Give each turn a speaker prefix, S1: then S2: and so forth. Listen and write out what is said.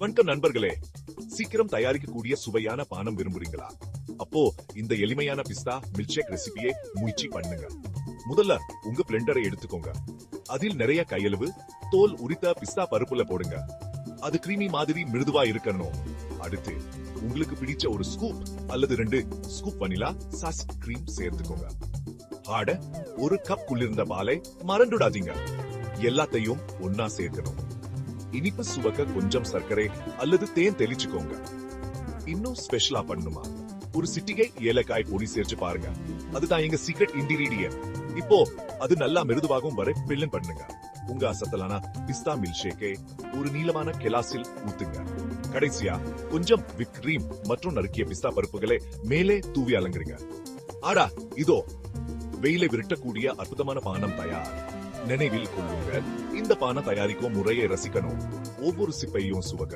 S1: வணக்கம் நண்பர்களே, சீக்கிரம் தயாரிக்கக்கூடிய சுவையான பானம் விரும்புறீங்களா? அப்போ இந்த எளிமையான பிஸ்தா மில்க்ஷேக் ரெசிபியை முயற்சி பண்ணுங்க. முதல்ல உங்க பிளெண்டரை எடுத்துக்கோங்க. அதில் நிறைய கையளவு தோல் உரித்த பிஸ்தா பருப்புல போடுங்க. அது கிரீமி மாதிரி மிருதுவா இருக்கணும். அடுத்து உங்களுக்கு பிடிச்ச ஒரு ஸ்கூப் அல்லது 2 ஸ்கூப் வனிலா சாஸ் கிரீம் சேர்த்துக்கோங்க. ஆட ஒரு கப் குளிர்ந்த பாலை மறந்துடாதீங்க. எல்லாத்தையும் ஒன்னா சேர்க்கணும். இனிப்பு சுவக்க கொஞ்சம் சர்க்கரை அல்லது தேன் தெளிச்சுக்கோங்க. இன்னும் ஸ்பெஷலா பண்ணுமா, ஒரு சிட்டிகை ஏலக்காய் பொடி சேர்த்து பாருங்க. அதுதான் எங்க சீக்ரெட் இன்கிரீடியன்ட். இப்போ அது நல்லா மிருதுவாகும் வரை பிளெண்ட் பண்ணுங்க. உங்க அசத்தலான பிஸ்தா மில்க்ஷேக்கை ஒரு நீளமான கிளாஸில் ஊத்துங்க. கடைசியா கொஞ்சம் விப் கிரீம் மற்றும் நறுக்கிய பிஸ்தா பருப்புகளை மேலே தூவி அலங்குறீங்க. ஆடா, இதோ வெயிலை விரட்டக்கூடிய அற்புதமான பானம் தயார். நினைவில் கொள்ளுங்க, இந்த பானம் தயாரிக்கும் முறையை ரசிக்கணும். ஒவ்வொரு சிப்பையும் சுவக்கணும்.